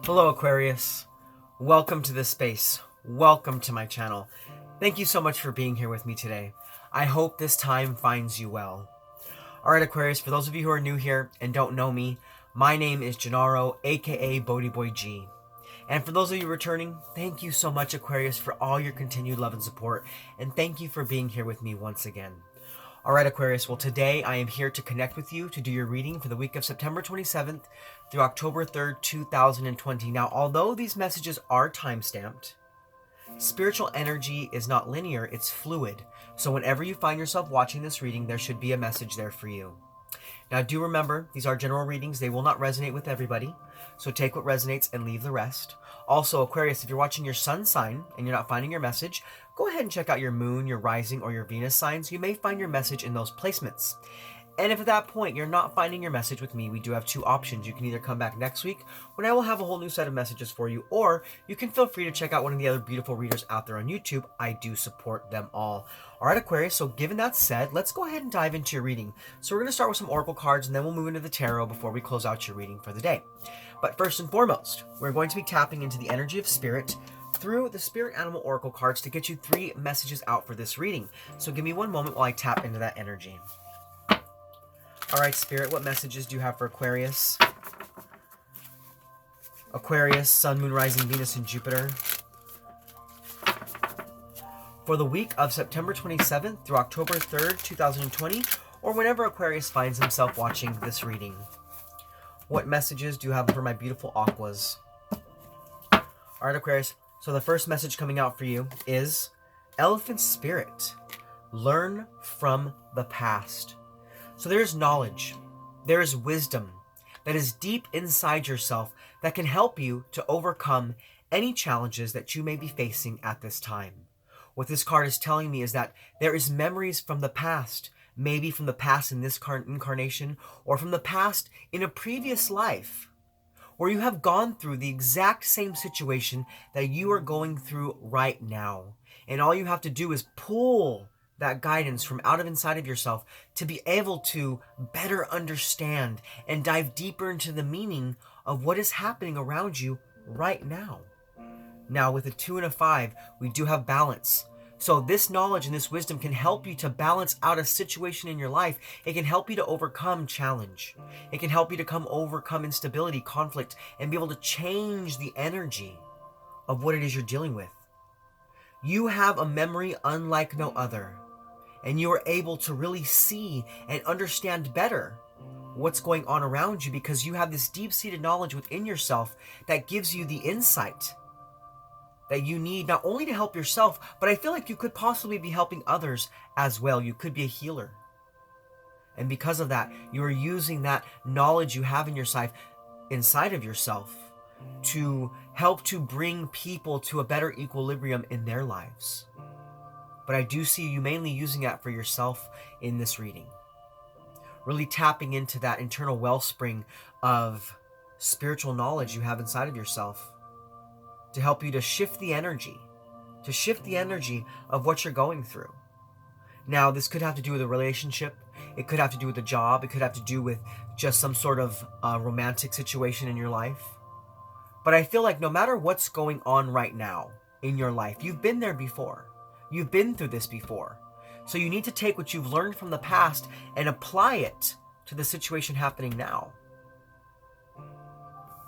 Hello Aquarius, welcome to this space, welcome to my channel. Thank you so much for being here with me today. I hope this time finds you well. Alright Aquarius, for those of you who are new here and don't know me, my name is Gennaro, aka BhodiBoy G. And for those of you returning, thank you so much Aquarius for all your continued love and support, and thank you for being here with me once again. Alright Aquarius, well today I am here to connect with you to do your reading for the week of September 27th through October 3rd, 2020. Now, although these messages are time-stamped, spiritual energy is not linear, it's fluid. So whenever you find yourself watching this reading, there should be a message there for you. Now do remember, these are general readings, they will not resonate with everybody. So take what resonates and leave the rest. Also, Aquarius, if you're watching your sun sign and you're not finding your message, go ahead and check out your moon, your rising, or your Venus signs. You may find your message in those placements. And if at that point you're not finding your message with me, we do have two options. You can either come back next week when I will have a whole new set of messages for you, or you can feel free to check out one of the other beautiful readers out there on YouTube. I do support them all. Alright Aquarius, so given that said, let's go ahead and dive into your reading. So we're going to start with some oracle cards and then we'll move into the tarot before we close out your reading for the day. But first and foremost, we're going to be tapping into the energy of spirit through the spirit animal oracle cards to get you 3 messages out for this reading. So give me one moment while I tap into that energy. Alright Spirit, what messages do you have for Aquarius? Aquarius, Sun, Moon, Rising, Venus, and Jupiter. For the week of September 27th through October 3rd, 2020, or whenever Aquarius finds himself watching this reading. What messages do you have for my beautiful Aquas? Alright Aquarius, so the first message coming out for you is Elephant Spirit. Learn from the past. So there is knowledge, there is wisdom that is deep inside yourself that can help you to overcome any challenges that you may be facing at this time. What this card is telling me is that there is memories from the past, maybe from the past in this incarnation, or from the past in a previous life, where you have gone through the exact same situation that you are going through right now. And all you have to do is pull that guidance from out of inside of yourself to be able to better understand and dive deeper into the meaning of what is happening around you right now. Now with a 2 and a 5, we do have balance. So this knowledge and this wisdom can help you to balance out a situation in your life. It can help you to overcome challenge. It can help you to overcome instability, conflict, and be able to change the energy of what it is you're dealing with. You have a memory unlike no other, and you are able to really see and understand better what's going on around you because you have this deep-seated knowledge within yourself that gives you the insight that you need not only to help yourself, but I feel like you could possibly be helping others as well. You could be a healer. And because of that, you are using that knowledge you have in yourself, inside of yourself, to help to bring people to a better equilibrium in their lives. But I do see you mainly using that for yourself in this reading. Really tapping into that internal wellspring of spiritual knowledge you have inside of yourself to help you to shift the energy of what you're going through. Now, this could have to do with a relationship. It could have to do with a job. It could have to do with just some sort of romantic situation in your life. But I feel like no matter what's going on right now in your life, you've been there before. You've been through this before. So you need to take what you've learned from the past and apply it to the situation happening now.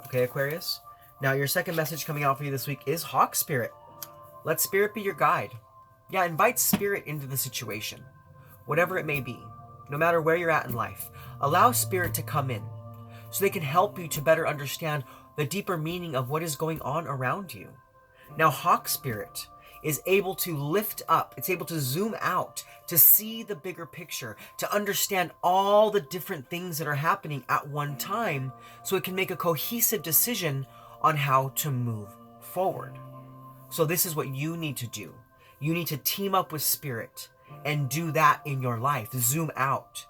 Okay, Aquarius? Now, your second message coming out for you this week is Hawk Spirit. Let Spirit be your guide. Yeah, invite Spirit into the situation, whatever it may be, no matter where you're at in life. Allow Spirit to come in so they can help you to better understand the deeper meaning of what is going on around you. Now, Hawk Spirit is able to lift up, it's able to zoom out, to see the bigger picture, to understand all the different things that are happening at one time, so it can make a cohesive decision on how to move forward. So this is what you need to do. You need to team up with Spirit and do that in your life. Zoom out.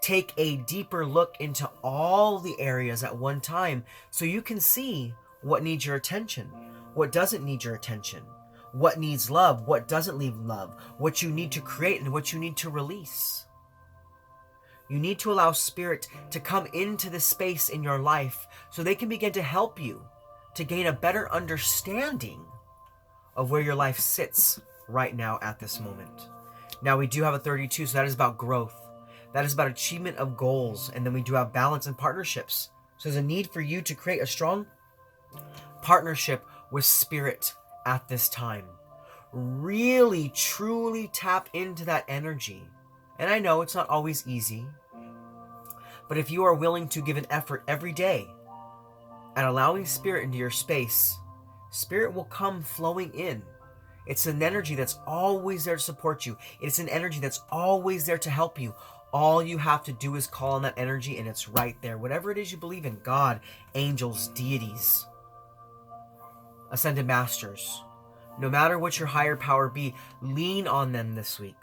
Take a deeper look into all the areas at one time so you can see what needs your attention, what doesn't need your attention, what needs love, what doesn't need love, what you need to create and what you need to release. You need to allow Spirit to come into the space in your life so they can begin to help you to gain a better understanding of where your life sits right now at this moment. Now we do have a 32, so that is about growth. That is about achievement of goals. And then we do have balance and partnerships. So there's a need for you to create a strong partnership with spirit at this time. Really, truly tap into that energy. And I know it's not always easy, but if you are willing to give an effort every day at allowing spirit into your space, spirit will come flowing in. It's an energy that's always there to support you. It's an energy that's always there to help you. All you have to do is call on that energy and it's right there. Whatever it is you believe in, God, angels, deities, ascended masters, no matter what your higher power be, lean on them this week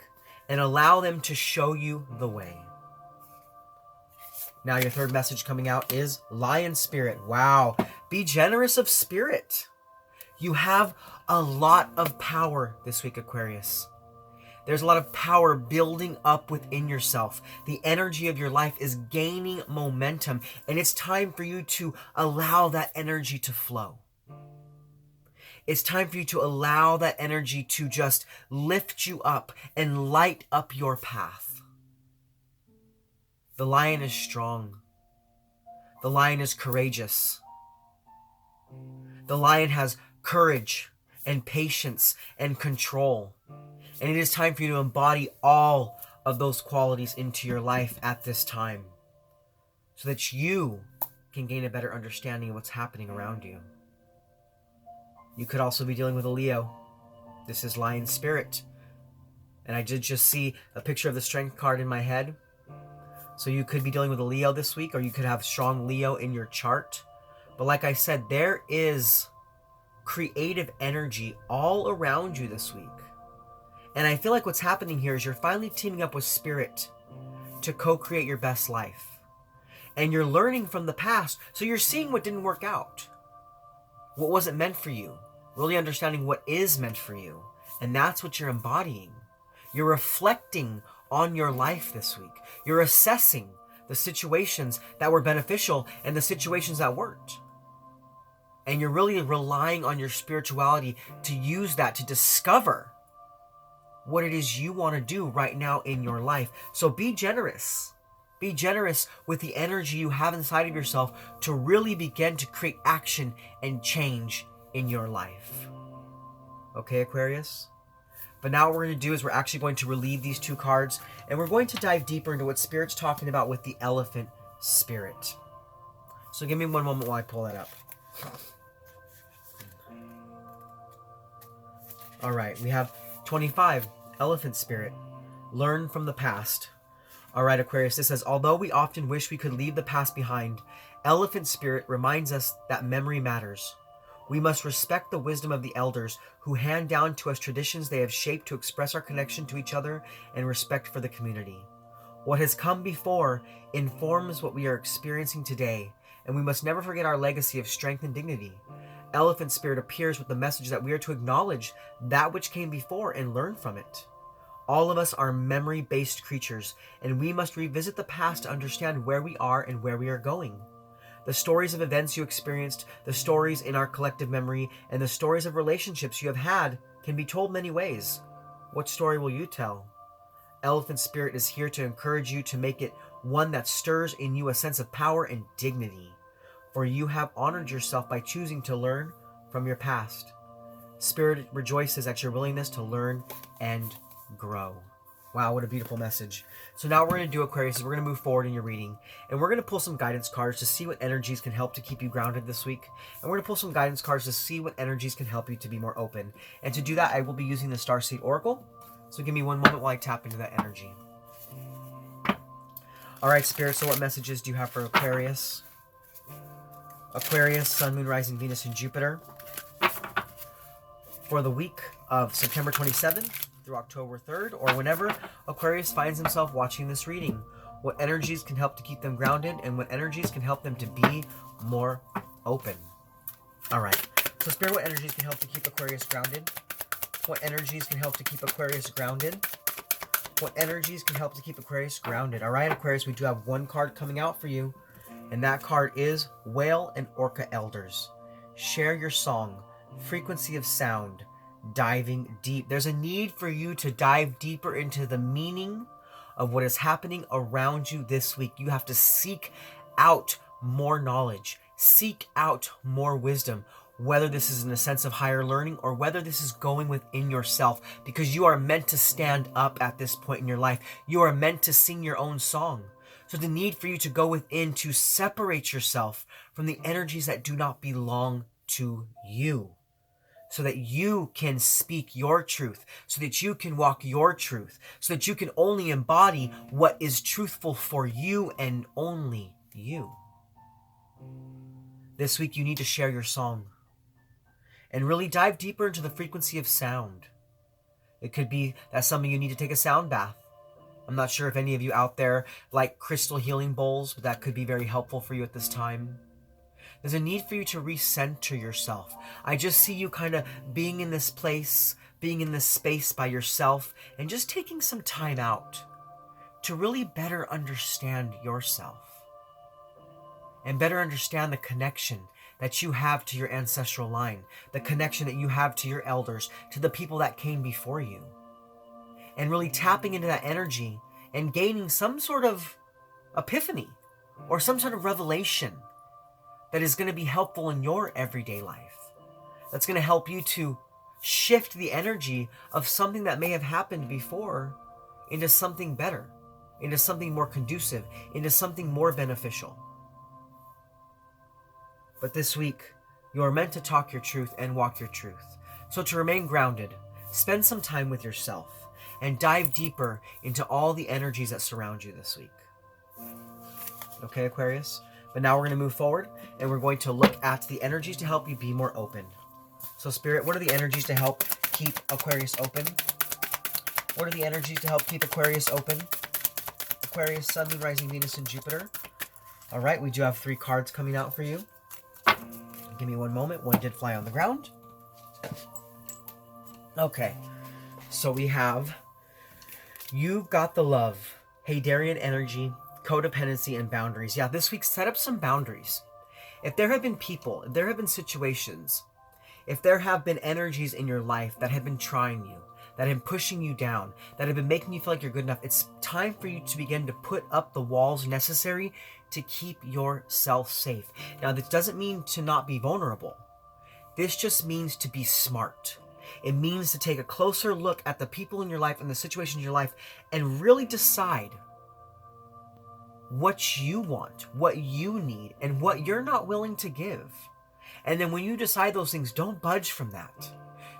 and allow them to show you the way. Now your third message coming out is Lion Spirit. Wow. Be generous of spirit. You have a lot of power this week, Aquarius. There's a lot of power building up within yourself. The energy of your life is gaining momentum, and it's time for you to allow that energy to flow. It's time for you to allow that energy to just lift you up and light up your path. The lion is strong. The lion is courageous. The lion has courage and patience and control. And it is time for you to embody all of those qualities into your life at this time so that you can gain a better understanding of what's happening around you. You could also be dealing with a Leo. This is Lion Spirit. And I did just see a picture of the Strength card in my head. So you could be dealing with a Leo this week, or you could have strong Leo in your chart. But like I said, there is creative energy all around you this week. And I feel like what's happening here is you're finally teaming up with Spirit to co-create your best life. And you're learning from the past, so you're seeing what didn't work out. What wasn't meant for you. Really understanding what is meant for you. And that's what you're embodying. You're reflecting on your life this week. You're assessing the situations that were beneficial and the situations that weren't. And you're really relying on your spirituality to use that to discover what it is you want to do right now in your life. So be generous. Be generous with the energy you have inside of yourself to really begin to create action and change in your life. Okay, Aquarius? But now what we're going to do is we're actually going to relieve these two cards, and we're going to dive deeper into what Spirit's talking about with the Elephant Spirit. So give me one moment while I pull that up. All right, we have 25, Elephant Spirit. Learn from the past. All right, Aquarius, this says, although we often wish we could leave the past behind, Elephant Spirit reminds us that memory matters. We must respect the wisdom of the elders who hand down to us traditions they have shaped to express our connection to each other and respect for the community. What has come before informs what we are experiencing today, and we must never forget our legacy of strength and dignity. Elephant Spirit appears with the message that we are to acknowledge that which came before and learn from it. All of us are memory-based creatures, and we must revisit the past to understand where we are and where we are going. The stories of events you experienced, the stories in our collective memory, and the stories of relationships you have had can be told many ways. What story will you tell? Elephant Spirit is here to encourage you to make it one that stirs in you a sense of power and dignity, for you have honored yourself by choosing to learn from your past. Spirit rejoices at your willingness to learn and grow. Wow, what a beautiful message. So now what we're going to do, Aquarius, is we're going to move forward in your reading, and we're going to pull some guidance cards to see what energies can help to keep you grounded this week. And we're going to pull some guidance cards to see what energies can help you to be more open. And to do that, I will be using the Starseed Oracle. So give me one moment while I tap into that energy. All right, Spirit, so what messages do you have for Aquarius? Aquarius, Sun, Moon, Rising, Venus, and Jupiter. For the week of September 27th through October 3rd, or whenever Aquarius finds himself watching this reading. What energies can help to keep them grounded, and what energies can help them to be more open. All right. So, Spirit, what energies can help to keep Aquarius grounded? What energies can help to keep Aquarius grounded? What energies can help to keep Aquarius grounded? All right, Aquarius, we do have one card coming out for you, and that card is Whale and Orca Elders. share your song, frequency of sound, diving deep. There's a need for you to dive deeper into the meaning of what is happening around you this week. You have to seek out more knowledge, seek out more wisdom, whether this is in a sense of higher learning or whether this is going within yourself, because you are meant to stand up at this point in your life. You are meant to sing your own song. So the need for you to go within to separate yourself from the energies that do not belong to you, so that you can speak your truth, so that you can walk your truth, so that you can only embody what is truthful for you and only you. This week you need to share your song and really dive deeper into the frequency of sound. It could be that something you need to take a sound bath. I'm not sure if any of you out there like crystal healing bowls, but that could be very helpful for you at this time. There's a need for you to recenter yourself. I just see you kind of being in this place, being in this space by yourself, and just taking some time out to really better understand yourself and better understand the connection that you have to your ancestral line, the connection that you have to your elders, to the people that came before you, and really tapping into that energy and gaining some sort of epiphany or some sort of revelation that is going to be helpful in your everyday life. That's going to help you to shift the energy of something that may have happened before into something better, into something more conducive, into something more beneficial. But this week, you are meant to talk your truth and walk your truth. So to remain grounded, spend some time with yourself and dive deeper into all the energies that surround you this week. Okay, Aquarius? But now we're going to move forward and we're going to look at the energies to help you be more open. So Spirit, what are the energies to help keep Aquarius open? What are the energies to help keep Aquarius open? Aquarius, Sun, Moon, Rising, Venus, and Jupiter. All right, we do have 3 cards coming out for you. Give me one moment. One did fly on the ground. Okay, so we have You've Got the Love, Hadarian energy, codependency, and boundaries. Yeah, this week, set up some boundaries. If there have been people, if there have been situations, if there have been energies in your life that have been trying you, that have been pushing you down, that have been making you feel like you're good enough, it's time for you to begin to put up the walls necessary to keep yourself safe. Now, this doesn't mean to not be vulnerable. This just means to be smart. It means to take a closer look at the people in your life and the situations in your life and really decide what you want, what you need, and what you're not willing to give. And then when you decide those things, don't budge from that.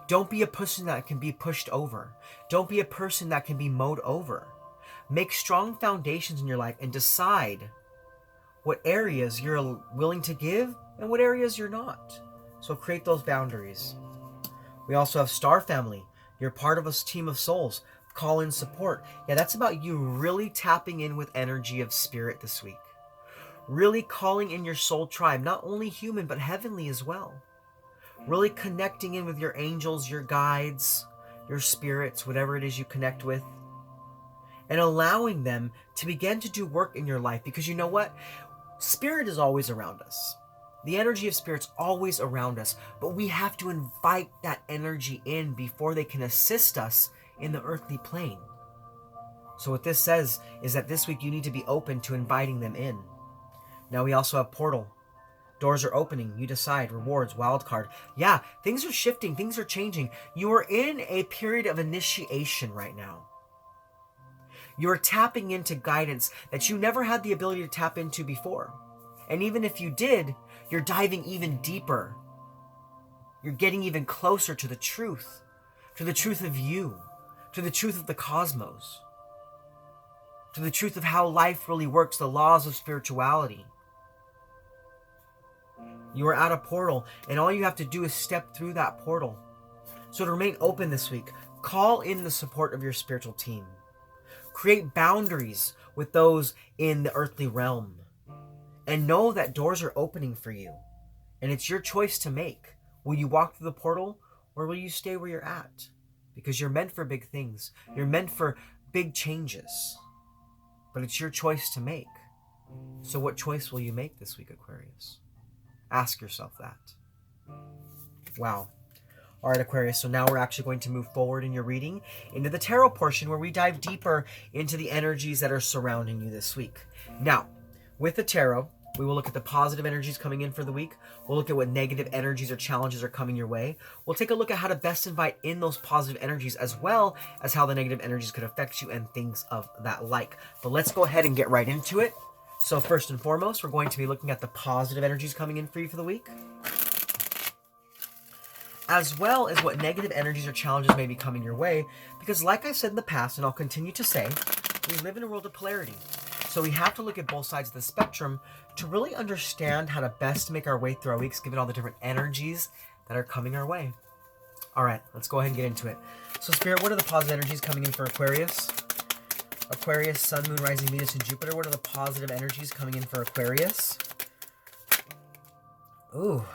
Don't be a person that can be pushed over. Don't be a person that can be mowed over. Make strong foundations in your life and decide what areas you're willing to give and what areas you're not. So create those boundaries. We also have Star Family. You're part of a team of souls. Call in support. Yeah, that's about you really tapping in with energy of spirit this week. Really calling in your soul tribe, not only human, but heavenly as well. Really connecting in with your angels, your guides, your spirits, whatever it is you connect with. And allowing them to begin to do work in your life. Because you know what? Spirit is always around us. The energy of spirit's always around us. But we have to invite that energy in before they can assist us in the earthly plane. So what this says is that this week you need to be open to inviting them in. Now we also have portal. Doors are opening. You decide. Rewards. Wild card. Yeah, things are shifting. Things are changing. You are in a period of initiation right now. You are tapping into guidance that you never had the ability to tap into before. And even if you did, you're diving even deeper. You're getting even closer to the truth of you, to the truth of the cosmos, to the truth of how life really works, the laws of spirituality. You are at a portal, and all you have to do is step through that portal. So to remain open this week, call in the support of your spiritual team. Create boundaries with those in the earthly realm. And know that doors are opening for you. And it's your choice to make. Will you walk through the portal, or will you stay where you're at? Because you're meant for big things. You're meant for big changes. But it's your choice to make. So what choice will you make this week, Aquarius? Ask yourself that. Wow. All right, Aquarius, so now we're actually going to move forward in your reading into the tarot portion where we dive deeper into the energies that are surrounding you this week. Now, with the tarot, we will look at the positive energies coming in for the week. We'll look at what negative energies or challenges are coming your way. We'll take a look at how to best invite in those positive energies, as well as how the negative energies could affect you and things of that like. But let's go ahead and get right into it. So first and foremost, we're going to be looking at the positive energies coming in for you for the week, as well as what negative energies or challenges may be coming your way. Because like I said in the past, and I'll continue to say, we live in a world of polarity. So we have to look at both sides of the spectrum to really understand how to best make our way through our weeks, given all the different energies that are coming our way. All right, let's go ahead and get into it. So Spirit, what are the positive energies coming in for Aquarius? Aquarius, Sun, Moon, Rising, Venus, and Jupiter. What are the positive energies coming in for Aquarius? Ooh.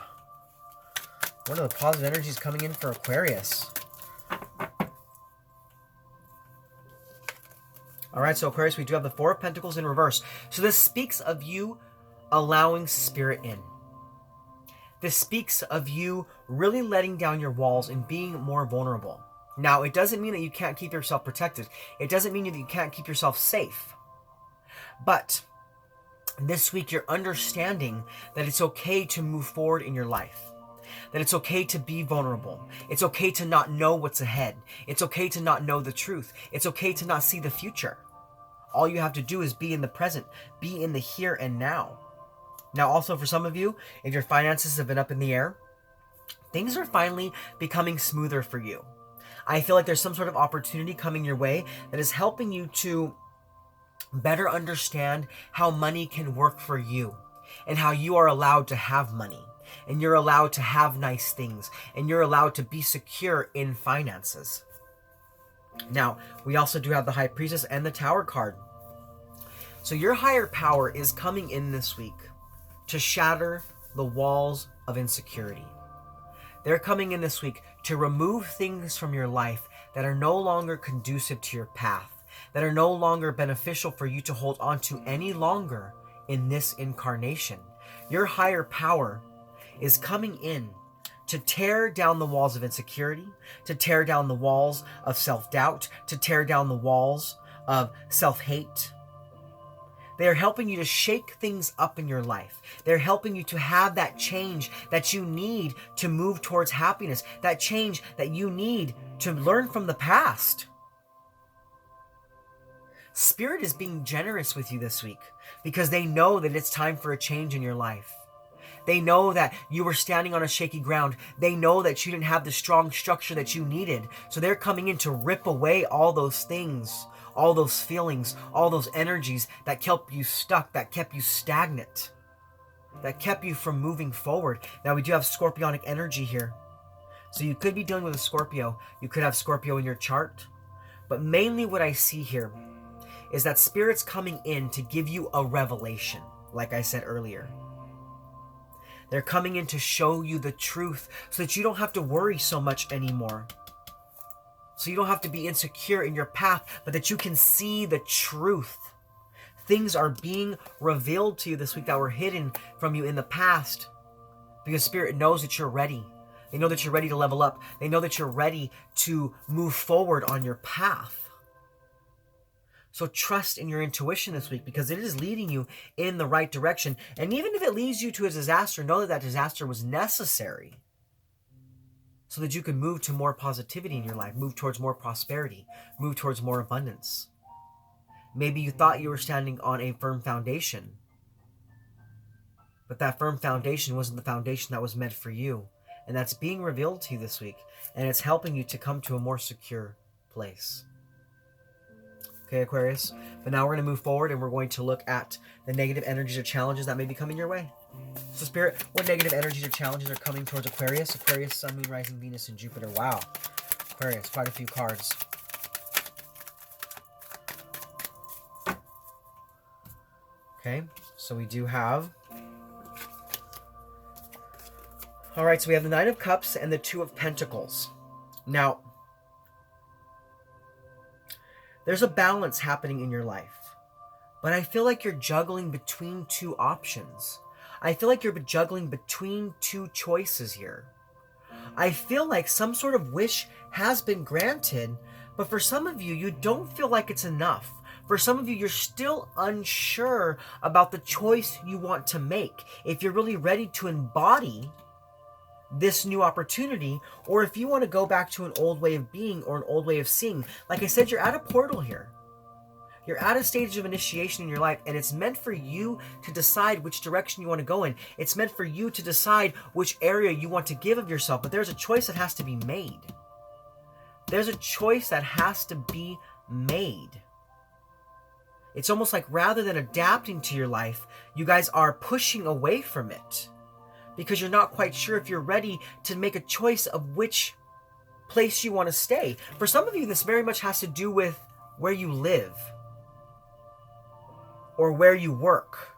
What are the positive energies coming in for Aquarius? All right, so Aquarius, we do have the Four of Pentacles in reverse. So this speaks of you allowing Spirit in. This speaks of you really letting down your walls and being more vulnerable. Now, it doesn't mean that you can't keep yourself protected. It doesn't mean that you can't keep yourself safe. But this week, you're understanding that it's okay to move forward in your life. That it's okay to be vulnerable. It's okay to not know what's ahead. It's okay to not know the truth. It's okay to not see the future. All you have to do is be in the present, be in the here and now. Now, also for some of you, if your finances have been up in the air, things are finally becoming smoother for you. I feel like there's some sort of opportunity coming your way that is helping you to better understand how money can work for you and how you are allowed to have money. And you're allowed to have nice things, and you're allowed to be secure in finances. Now, we also do have the High Priestess and the Tower card. So your higher power is coming in this week to shatter the walls of insecurity. They're coming in this week to remove things from your life that are no longer conducive to your path, that are no longer beneficial for you to hold on to any longer in this incarnation. Your higher power is coming in to tear down the walls of insecurity, to tear down the walls of self-doubt, to tear down the walls of self-hate. They are helping you to shake things up in your life. They're helping you to have that change that you need to move towards happiness, that change that you need to learn from the past. Spirit is being generous with you this week because they know that it's time for a change in your life. They know that you were standing on a shaky ground. They know that you didn't have the strong structure that you needed. So they're coming in to rip away all those things, all those feelings, all those energies that kept you stuck, that kept you stagnant, that kept you from moving forward. Now we do have scorpionic energy here. So you could be dealing with a Scorpio. You could have Scorpio in your chart. But mainly what I see here is that Spirit's coming in to give you a revelation, like I said earlier. They're coming in to show you the truth so that you don't have to worry so much anymore. So you don't have to be insecure in your path, but that you can see the truth. Things are being revealed to you this week that were hidden from you in the past because Spirit knows that you're ready. They know that you're ready to level up. They know that you're ready to move forward on your path. So trust in your intuition this week because it is leading you in the right direction. And even if it leads you to a disaster, know that that disaster was necessary so that you can move to more positivity in your life, move towards more prosperity, move towards more abundance. Maybe you thought you were standing on a firm foundation, but that firm foundation wasn't the foundation that was meant for you. And that's being revealed to you this week. And it's helping you to come to a more secure place. Okay, Aquarius? But now we're going to move forward and we're going to look at the negative energies or challenges that may be coming your way. So Spirit, what negative energies or challenges are coming towards Aquarius? Aquarius, Sun, Moon, Rising, Venus, and Jupiter. Wow. Aquarius, quite a few cards. Okay, so we do have... Alright, so we have the Nine of Cups and the Two of Pentacles. Now, there's a balance happening in your life, but I feel like you're juggling between two options. I feel like you're juggling between two choices here. I feel like some sort of wish has been granted, but for some of you, you don't feel like it's enough. For some of you, you're still unsure about the choice you want to make. If you're really ready to embody this new opportunity, or if you want to go back to an old way of being or an old way of seeing. Like I said, you're at a portal here. You're at a stage of initiation in your life, and it's meant for you to decide which direction you want to go in. It's meant for you to decide which area you want to give of yourself, but there's a choice that has to be made. There's a choice that has to be made. It's almost like rather than adapting to your life, you guys are pushing away from it because you're not quite sure if you're ready to make a choice of which place you want to stay. For some of you, this very much has to do with where you live or where you work.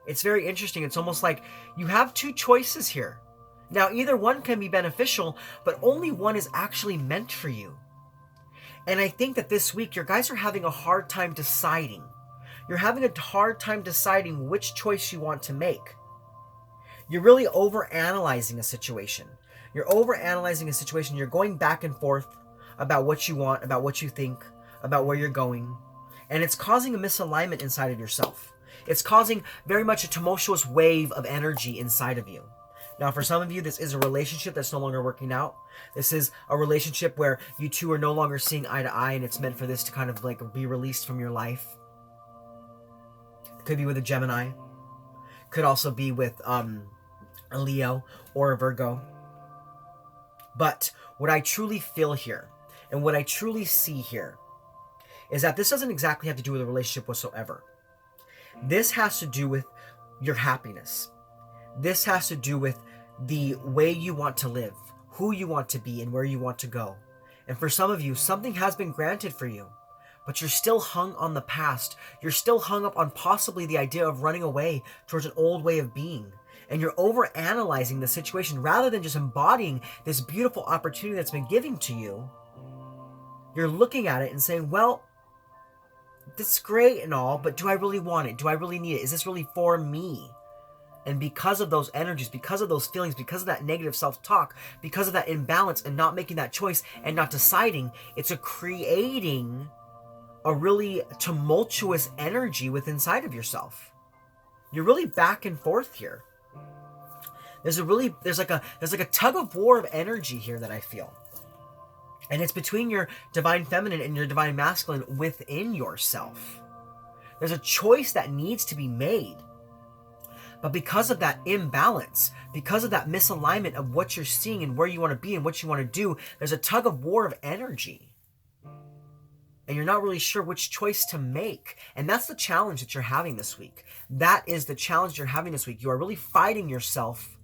It's very interesting. It's almost like you have two choices here. Now, either one can be beneficial, but only one is actually meant for you. And I think that this week, your guys are having a hard time deciding. You're having a hard time deciding which choice you want to make. You're really overanalyzing a situation. You're overanalyzing a situation. You're going back and forth about what you want, about what you think, about where you're going. And it's causing a misalignment inside of yourself. It's causing very much a tumultuous wave of energy inside of you. Now, for some of you, this is a relationship that's no longer working out. This is a relationship where you two are no longer seeing eye to eye, and it's meant for this to kind of like be released from your life. It could be with a Gemini. Could also be with a Leo or a Virgo. But what I truly feel here, and what I truly see here, is that this doesn't exactly have to do with a relationship whatsoever. This has to do with your happiness. This has to do with the way you want to live, who you want to be, and where you want to go. And for some of you, something has been granted for you, but you're still hung on the past. You're still hung up on possibly the idea of running away towards an old way of being. And you're overanalyzing the situation rather than just embodying this beautiful opportunity that's been given to you. You're looking at it and saying, well, that's great and all, but do I really want it? Do I really need it? Is this really for me? And because of those energies, because of those feelings, because of that negative self-talk, because of that imbalance and not making that choice and not deciding, it's creating a really tumultuous energy within inside of yourself. You're really back and forth here. There's like a tug of war of energy here that I feel. And it's between your divine feminine and your divine masculine within yourself. There's a choice that needs to be made. But because of that imbalance, because of that misalignment of what you're seeing and where you want to be and what you want to do, there's a tug of war of energy. And you're not really sure which choice to make. And that's the challenge that you're having this week. That is the challenge you're having this week. You are really fighting yourself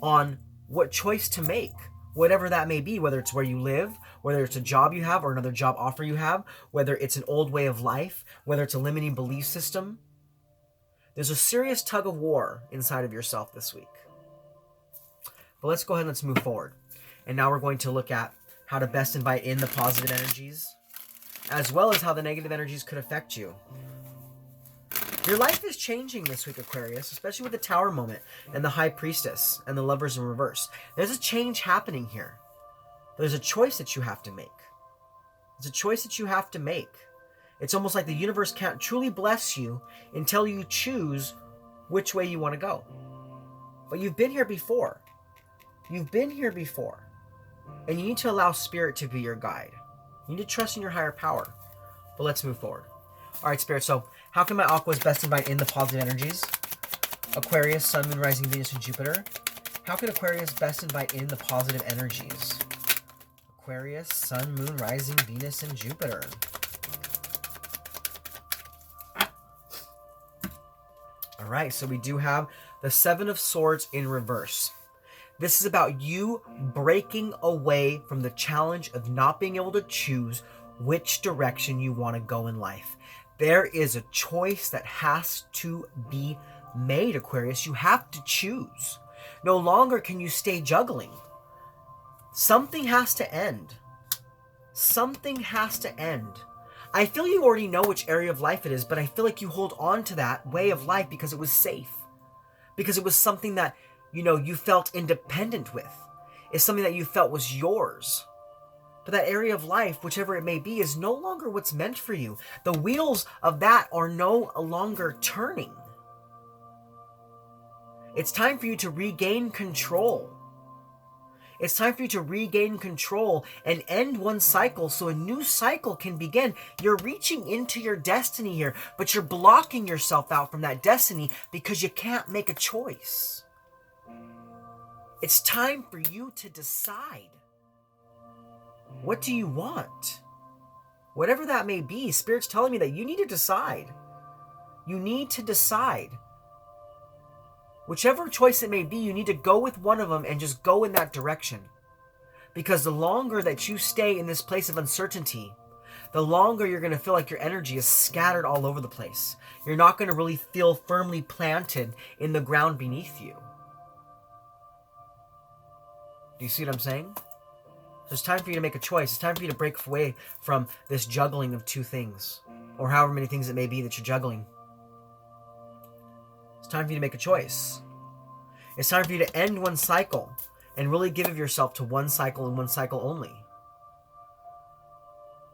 on what choice to make. Whatever that may be, whether it's where you live, whether it's a job you have or another job offer you have, whether it's an old way of life, whether it's a limiting belief system. There's a serious tug of war inside of yourself this week. But let's go ahead and let's move forward. And now we're going to look at how to best invite in the positive energies, as well as how the negative energies could affect you. Your life is changing this week, Aquarius, especially with the Tower moment and the High Priestess and the Lovers in reverse. There's a change happening here. There's a choice that you have to make. It's a choice that you have to make. It's almost like the universe can't truly bless you until you choose which way you want to go. But you've been here before. You've been here before. And you need to allow Spirit to be your guide. You need to trust in your higher power. But let's move forward. All right, Spirit. So how can my Aquas best invite in the positive energies? Aquarius, Sun, Moon, Rising, Venus, and Jupiter. How can Aquarius best invite in the positive energies? Aquarius, Sun, Moon, Rising, Venus, and Jupiter. All right, so we do have the Seven of Swords in reverse. This is about you breaking away from the challenge of not being able to choose which direction you want to go in life. There is a choice that has to be made, Aquarius. You have to choose. No longer can you stay juggling. Something has to end. Something has to end. I feel you already know which area of life it is, but I feel like you hold on to that way of life because it was safe. Because it was something that you felt independent with. It's something that you felt was yours. But that area of life, whichever it may be, is no longer what's meant for you. The wheels of that are no longer turning. It's time for you to regain control. It's time for you to regain control and end one cycle so a new cycle can begin. You're reaching into your destiny here, but you're blocking yourself out from that destiny because you can't make a choice. It's time for you to decide. What do you want? Whatever that may be, Spirit's telling me that you need to decide. You need to decide. Whichever choice it may be, you need to go with one of them and just go in that direction. Because the longer that you stay in this place of uncertainty, the longer you're going to feel like your energy is scattered all over the place. You're not going to really feel firmly planted in the ground beneath you. Do you see what I'm saying? So it's time for you to make a choice. It's time for you to break away from this juggling of two things, or however many things it may be that you're juggling. It's time for you to make a choice. It's time for you to end one cycle and really give of yourself to one cycle and one cycle only.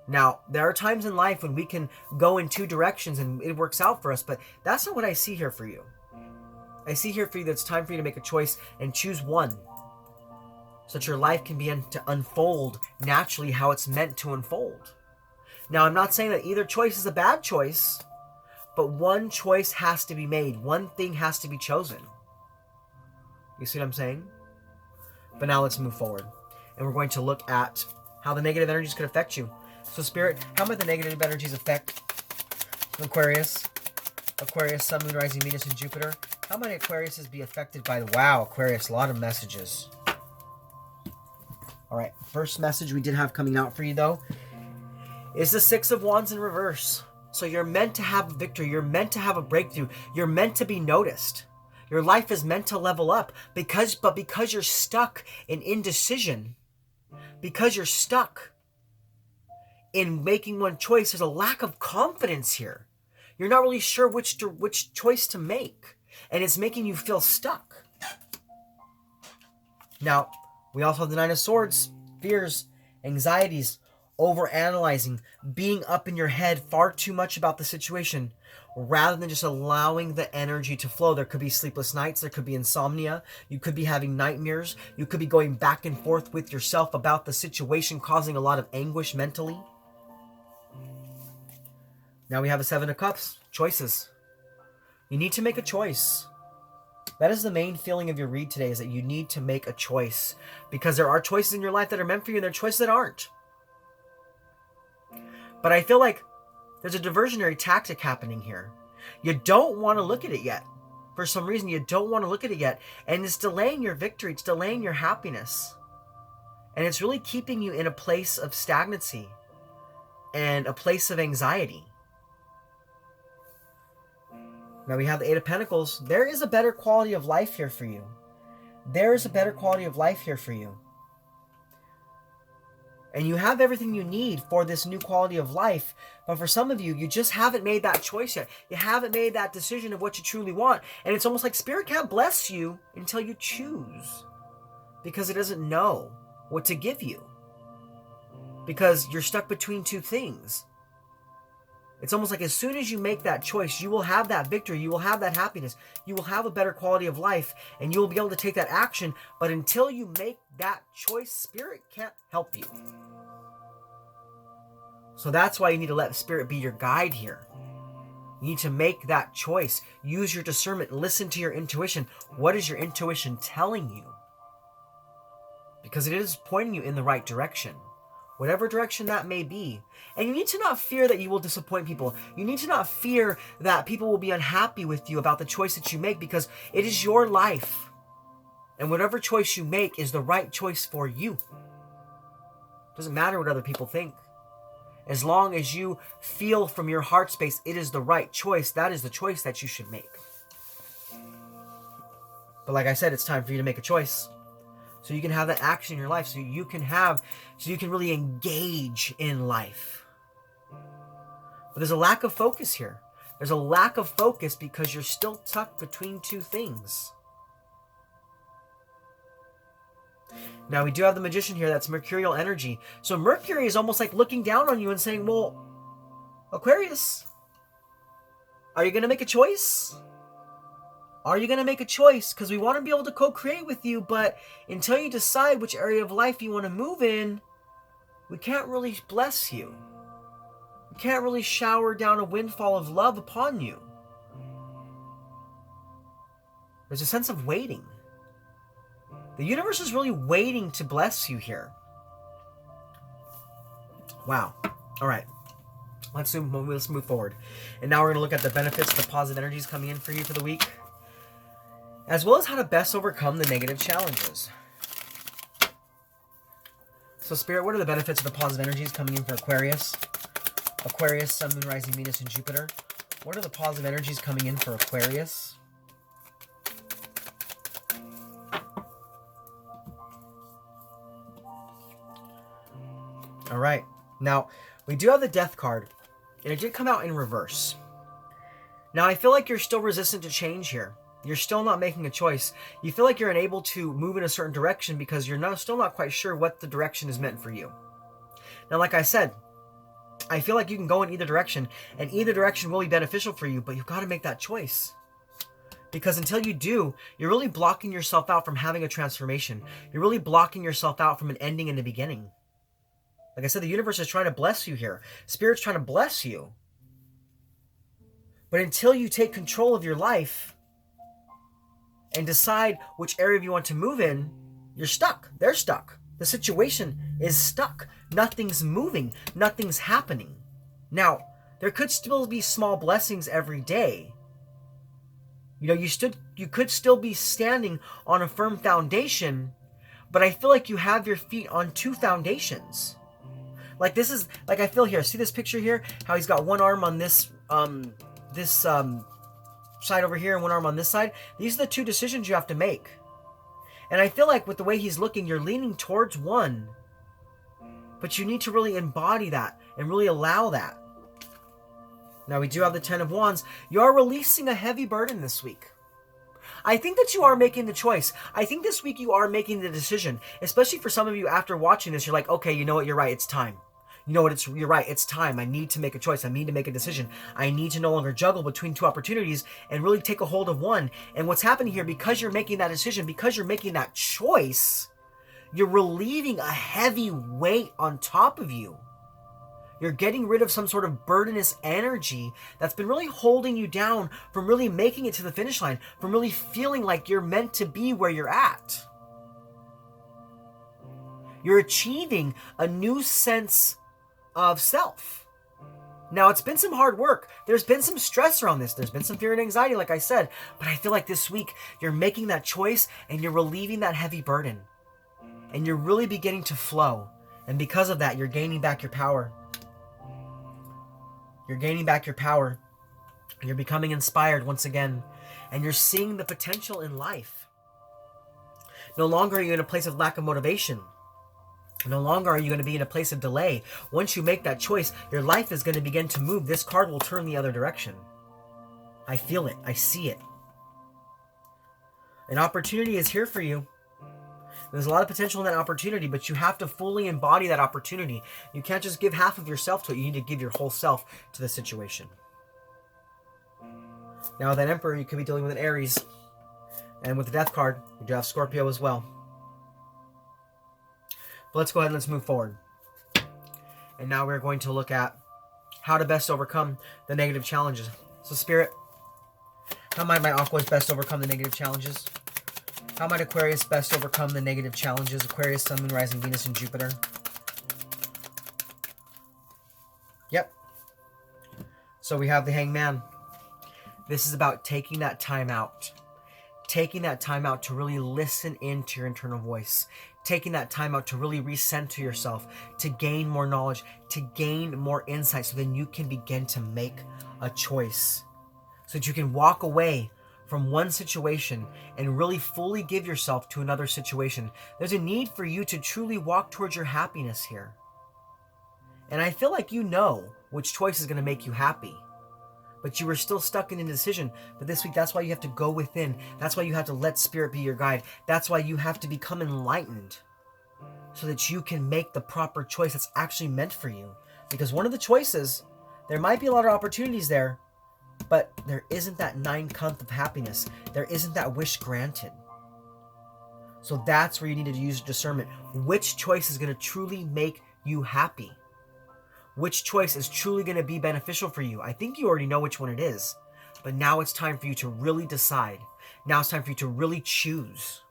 Now, there are times in life when we can go in two directions and it works out for us, but that's not what I see here for you. I see here for you that it's time for you to make a choice and choose one, so that your life can begin to unfold naturally how it's meant to unfold. Now, I'm not saying that either choice is a bad choice, but one choice has to be made. One thing has to be chosen. You see what I'm saying? But now let's move forward. And we're going to look at how the negative energies could affect you. So Spirit, how might the negative energies affect Aquarius? Aquarius, Sun, Moon, Rising, Venus, and Jupiter. How might Aquariuses be affected by the... Wow, Aquarius, a lot of messages. All right, first message we did have coming out for you, though, is the Six of Wands in reverse. So you're meant to have a victory. You're meant to have a breakthrough. You're meant to be noticed. Your life is meant to level up. Because you're stuck in indecision, because you're stuck in making one choice, there's a lack of confidence here. You're not really sure which choice to make, and it's making you feel stuck. Now, we also have the Nine of Swords, fears, anxieties, overanalyzing, being up in your head far too much about the situation, rather than just allowing the energy to flow. There could be sleepless nights, there could be insomnia, you could be having nightmares, you could be going back and forth with yourself about the situation, causing a lot of anguish mentally. Now we have a Seven of Cups, choices. You need to make a choice. That is the main feeling of your read today, is that you need to make a choice. Because there are choices in your life that are meant for you, and there are choices that aren't. But I feel like there's a diversionary tactic happening here. You don't want to look at it yet. For some reason, you don't want to look at it yet. And it's delaying your victory. It's delaying your happiness. And it's really keeping you in a place of stagnancy and a place of anxiety. Now we have the Eight of Pentacles. There is a better quality of life here for you. There is a better quality of life here for you. And you have everything you need for this new quality of life. But for some of you, you just haven't made that choice yet. You haven't made that decision of what you truly want. And it's almost like Spirit can't bless you until you choose. Because it doesn't know what to give you. Because you're stuck between two things. It's almost like as soon as you make that choice, you will have that victory, you will have that happiness, you will have a better quality of life, and you will be able to take that action. But until you make that choice, Spirit can't help you. So that's why you need to let Spirit be your guide here. You need to make that choice. Use your discernment. Listen to your intuition. What is your intuition telling you? Because it is pointing you in the right direction. Whatever direction that may be. And you need to not fear that you will disappoint people. You need to not fear that people will be unhappy with you about the choice that you make, because it is your life. And whatever choice you make is the right choice for you. It doesn't matter what other people think. As long as you feel from your heart space it is the right choice, that is the choice that you should make. But like I said, it's time for you to make a choice. So you can have that action in your life, so you can really engage in life. But there's a lack of focus here. There's a lack of focus because you're still tucked between two things. Now we do have the Magician here. That's mercurial energy. So Mercury is almost like looking down on you and saying, well, Aquarius, are you going to make a choice? Are you going to make a choice? Because we want to be able to co-create with you, but until you decide which area of life you want to move in, we can't really bless you. We can't really shower down a windfall of love upon you. There's a sense of waiting. The universe is really waiting to bless you here. Wow. All right. Let's move forward. And now we're going to look at the benefits of the positive energies coming in for you for the week, as well as how to best overcome the negative challenges. So Spirit, what are the benefits of the positive energies coming in for Aquarius? Aquarius, Sun, Moon, Rising, Venus, and Jupiter. What are the positive energies coming in for Aquarius? All right. Now, we do have the Death card, and it did come out in reverse. Now, I feel like you're still resistant to change here. You're still not making a choice. You feel like you're unable to move in a certain direction because you're still not quite sure what the direction is meant for you. Now, like I said, I feel like you can go in either direction, and either direction will be beneficial for you, but you've got to make that choice. Because until you do, you're really blocking yourself out from having a transformation. You're really blocking yourself out from an ending and a beginning. Like I said, the universe is trying to bless you here. Spirit's trying to bless you. But until you take control of your life and decide which area you want to move in, you're stuck. They're stuck. The situation is stuck. Nothing's moving. Nothing's happening. Now, there could still be small blessings every day. You know, you could still be standing on a firm foundation, but I feel like you have your feet on two foundations. Like this is, like I feel here, see this picture here? How he's got one arm on this side over here and one arm on this side? These are the two decisions you have to make. And I feel like with the way he's looking, you're leaning towards one. But you need to really embody that and really allow that. Now we do have the Ten of Wands. You are releasing a heavy burden this week. I think that you are making the choice. I think this week you are making the decision. Especially for some of you after watching this, you're like, okay, you know what, you're right, it's time. You know what, you're right, it's time. I need to make a choice. I need to make a decision. I need to no longer juggle between two opportunities and really take a hold of one. And what's happening here, because you're making that decision, because you're making that choice, you're relieving a heavy weight on top of you. You're getting rid of some sort of burdenous energy that's been really holding you down from really making it to the finish line, from really feeling like you're meant to be where you're at. You're achieving a new sense of self. Now, it's been some hard work. There's been some stress around this. There's been some fear and anxiety, like I said. But I feel like this week, you're making that choice and you're relieving that heavy burden. And you're really beginning to flow. And because of that, you're gaining back your power. You're gaining back your power. You're becoming inspired once again. And you're seeing the potential in life. No longer are you in a place of lack of motivation. No longer are you going to be in a place of delay. Once you make that choice, your life is going to begin to move. This card will turn the other direction. I feel it. I see it. An opportunity is here for you. There's a lot of potential in that opportunity, but you have to fully embody that opportunity. You can't just give half of yourself to it. You need to give your whole self to the situation. Now, with that Emperor, you could be dealing with an Aries. And with the Death card, you do have Scorpio as well. But let's go ahead and let's move forward. And now we're going to look at how to best overcome the negative challenges. So Spirit, how might my Aquas best overcome the negative challenges? How might Aquarius best overcome the negative challenges? Aquarius, Sun, Moon, Rising, Venus, and Jupiter. Yep. So we have the Hangman. This is about taking that time out. Taking that time out to really listen into your internal voice. Taking that time out to really recenter yourself, to gain more knowledge, to gain more insight, so then you can begin to make a choice. So that you can walk away from one situation and really fully give yourself to another situation. There's a need for you to truly walk towards your happiness here. And I feel like you know which choice is going to make you happy. but you were still stuck in indecision. But this week, that's why you have to go within. That's why you have to let Spirit be your guide. That's why you have to become enlightened so that you can make the proper choice that's actually meant for you. Because one of the choices, there might be a lot of opportunities there, but there isn't that 9/10 of happiness. There isn't that wish granted. So that's where you need to use discernment. Which choice is going to truly make you happy? Which choice is truly going to be beneficial for you? I think you already know which one it is. But now it's time for you to really decide. Now it's time for you to really choose.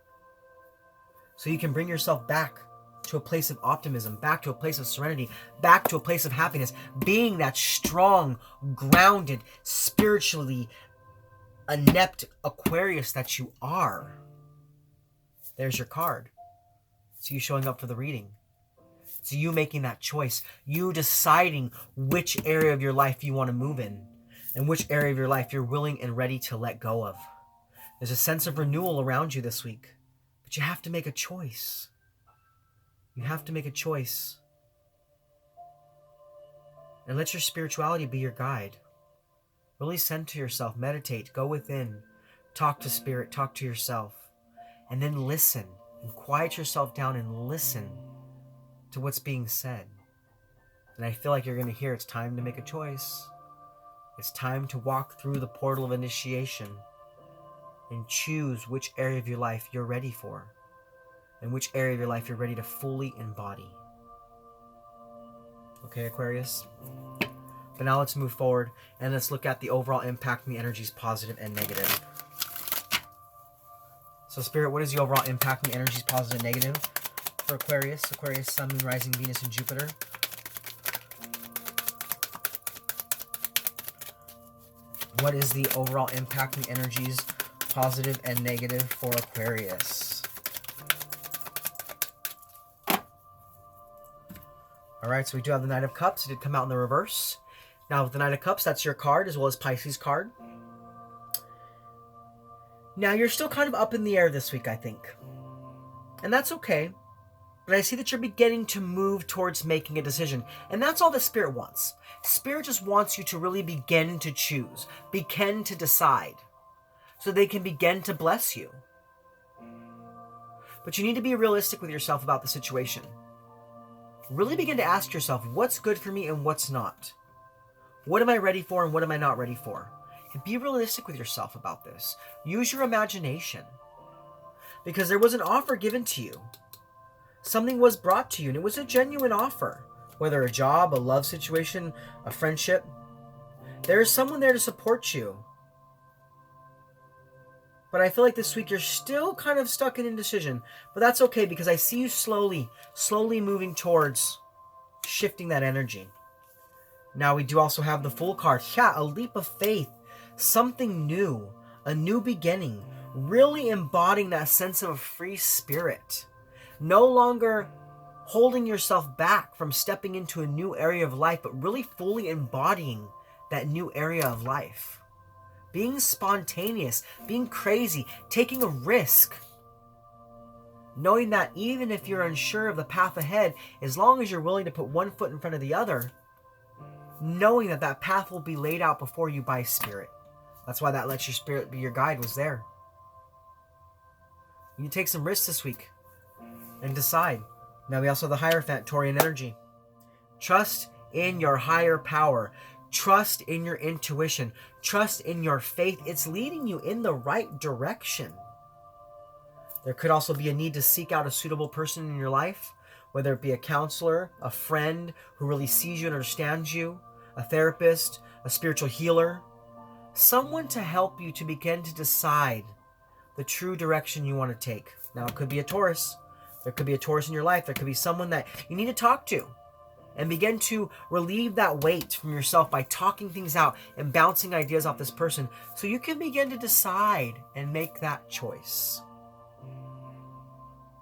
So you can bring yourself back to a place of optimism, back to a place of serenity, back to a place of happiness, being that strong, grounded, spiritually inept Aquarius that you are. There's your card. It's you showing up for the reading. It's you making that choice. You deciding which area of your life you want to move in and which area of your life you're willing and ready to let go of. There's a sense of renewal around you this week, but you have to make a choice. You have to make a choice. And let your spirituality be your guide. Really center yourself, meditate, go within, talk to Spirit, talk to yourself, and then listen and quiet yourself down and listen to what's being said. And I feel like you're going to hear it's time to make a choice. It's time to walk through the portal of initiation and choose which area of your life you're ready for and which area of your life you're ready to fully embody. Okay, Aquarius? But now let's move forward and let's look at the overall impact and the energies, positive and negative. So Spirit, what is the overall impact and the energies, positive and negative for Aquarius? Aquarius, Sun, Moon, Rising, Venus, and Jupiter. What is the overall impact and energies, positive and negative for Aquarius? Alright, so we do have the Knight of Cups. It did come out in the reverse. Now with the Knight of Cups, that's your card as well as Pisces card. Now you're still kind of up in the air this week, I think. And that's okay. But I see that you're beginning to move towards making a decision. And that's all that Spirit wants. Spirit just wants you to really begin to choose. Begin to decide. So they can begin to bless you. But you need to be realistic with yourself about the situation. Really begin to ask yourself, what's good for me and what's not? What am I ready for and what am I not ready for? And be realistic with yourself about this. Use your imagination. Because there was an offer given to you. Something was brought to you, and it was a genuine offer. Whether a job, a love situation, a friendship. There is someone there to support you. But I feel like this week you're still kind of stuck in indecision. But that's okay, because I see you slowly moving towards shifting that energy. Now we do also have the Fool card. Yeah, a leap of faith. Something new. A new beginning. Really embodying that sense of a free spirit. No longer holding yourself back from stepping into a new area of life, but really fully embodying that new area of life. Being spontaneous, being crazy, taking a risk. Knowing that even if you're unsure of the path ahead, as long as you're willing to put one foot in front of the other, knowing that that path will be laid out before you by Spirit. That's why that Let Your Spirit Be Your Guide was there. You take some risks this week and decide. Now we also have the Hierophant, Taurian energy. Trust in your higher power. Trust in your intuition. Trust in your faith. It's leading you in the right direction. There could also be a need to seek out a suitable person in your life, whether it be a counselor, a friend who really sees you and understands you, a therapist, a spiritual healer, someone to help you to begin to decide the true direction you want to take. Now it could be a Taurus. There could be a Taurus in your life. There could be someone that you need to talk to and begin to relieve that weight from yourself by talking things out and bouncing ideas off this person so you can begin to decide and make that choice.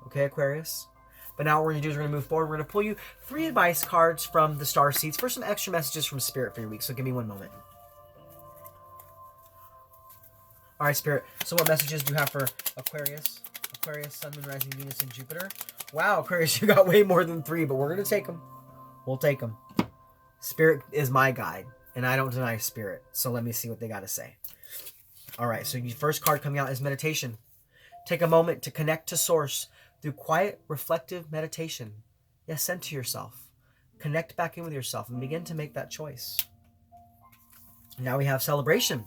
Okay, Aquarius? But now what we're going to do is we're going to move forward. We're going to pull you 3 advice cards from the Starseeds for some extra messages from Spirit for your week. So give me one moment. All right, Spirit. So what messages do you have for Aquarius? Aquarius, Sun, Moon, Rising, Venus, and Jupiter. Wow, Aquarius, you got way more than 3, but we're going to take them. We'll take them. Spirit is my guide. And I don't deny spirit. So let me see what they got to say. All right. So your first card coming out is meditation. Take a moment to connect to source through quiet, reflective meditation. Yes, center yourself. Connect back in with yourself and begin to make that choice. Now we have celebration.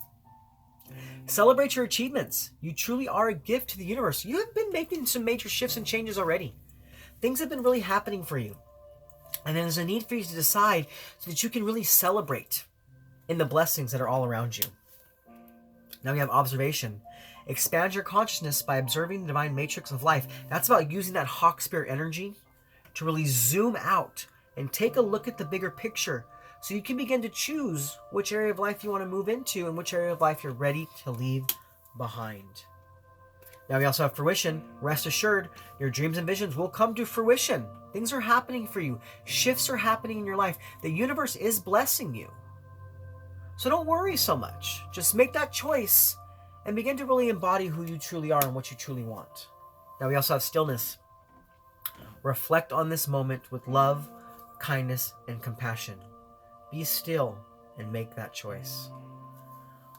Celebrate your achievements. You truly are a gift to the universe. You have been making some major shifts and changes already. Things have been really happening for you. And then there's a need for you to decide so that you can really celebrate in the blessings that are all around you. Now we have observation. Expand your consciousness by observing the divine matrix of life. That's about using that hawk spirit energy to really zoom out and take a look at the bigger picture so you can begin to choose which area of life you want to move into and which area of life you're ready to leave behind. Now we also have fruition. Rest assured, your dreams and visions will come to fruition. Things are happening for you. Shifts are happening in your life. The universe is blessing you. So don't worry so much. Just make that choice and begin to really embody who you truly are and what you truly want. Now we also have stillness. Reflect on this moment with love, kindness, and compassion. Be still and make that choice.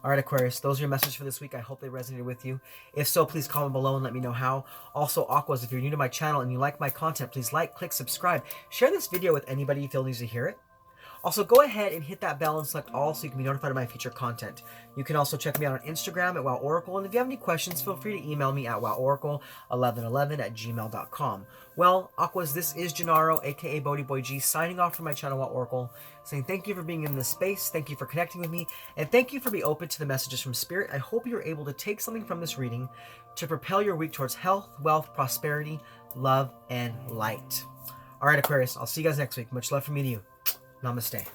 All right, Aquarius, those are your messages for this week. I hope they resonated with you. If so, please comment below and let me know how. Also, Aquas, if you're new to my channel and you like my content, please like, click, subscribe. Share this video with anybody you feel needs to hear it. Also, go ahead and hit that bell and select all so you can be notified of my future content. You can also check me out on Instagram at WowOracle, and if you have any questions, feel free to email me at woworacle1111@gmail.com. Well, Aquas, this is Gennaro, aka BhodiBoy G, signing off from my channel, Wow Oracle, saying thank you for being in this space, thank you for connecting with me, and thank you for being open to the messages from Spirit. I hope you're able to take something from this reading to propel your week towards health, wealth, prosperity, love, and light. All right, Aquarius, I'll see you guys next week. Much love from me to you. Namaste.